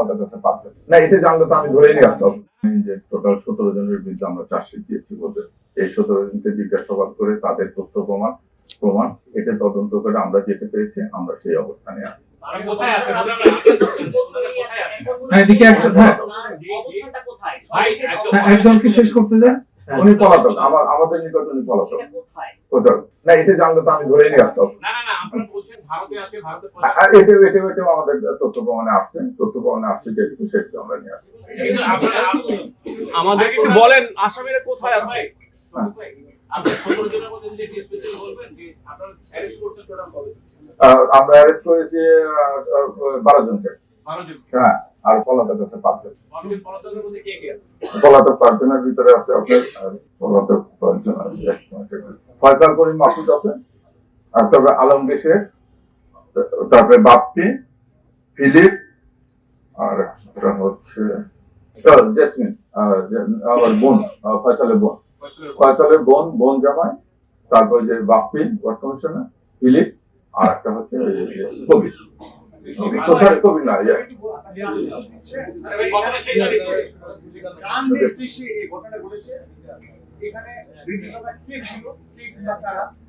পলাতক আছে 5 জন। না এটা জানলে তো আমি ধরে নিয়ে আসতাম যে টোটাল 17 জনের বিরুদ্ধে আমরা চার্জশিট দিয়েছি বলতে এই 17 জনকে জিজ্ঞাসাবাদ করে তাদের তথ্য প্রমাণ এটা তদন্ত করে আমরা যেতে পেরেছি আমরা সেই অবস্থানে আছি। একজনকে শেষ করতে যায় উনি পলাতক আমাদের নিকট উনি পলাতক না এটা জানলে তো আমি ধরে নিয়ে আসতাম এটাও আমাদের তথ্য প্রমাণে আসছে যেটুকু সেটুকু আমরা নিয়ে আসছি। আমাদের বলেন আসামিরা কোথায় আছে? আমরা অ্যারেস্ট করেছি 12 জনকে। হ্যাঁ আর পলাতক আছে 5 জন। পলাতক 5 জনের ভিতরে আছে আপনার পলাতক 5 জন আছে ফয়সাল করিম মাসুদ আছে আর তারপরে আলমগীর শেখ তারপরে বাপ্পি ফিলিপ আর হচ্ছে জেসমিন আমার বোন ফয়সালের বোন জামাই তারপর যে বাপ্পি ওয়ার্ড কমিশনার ফিলিপ আর একটা হচ্ছে কবির কবির না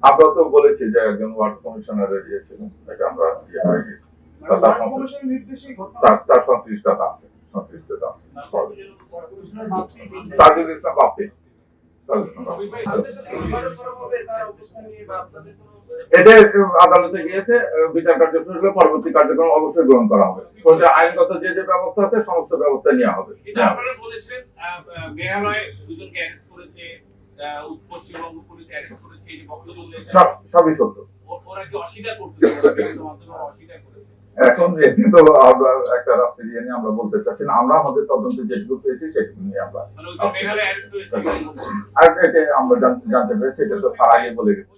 আমরা তো বলেছি যে একজন ওয়ার্ড কমিশনারের ছিলেন এটা আমরা তার সংশ্লিষ্টতা আছে তাজুল ইসলাম বাপ্পি এটা আদালতে গিয়েছে বিচার কার্য শুরু হলে পরবর্তী কার্যক্রম অবশ্যই গ্রহণ করা হবে আইনগত যে ব্যবস্থা আছে সমস্ত ব্যবস্থা নেওয়া হবে। সবই সত্য। এখন কিন্তু আমরা একটা রাষ্ট্রের নিয়ে আমরা বলতে চাচ্ছি না আমরা আমাদের তদন্তে যেটুকু পেয়েছি সেটুকু নিয়ে আমরা জানতে পেরেছি এটা তো সারা আগে বলে গেছি।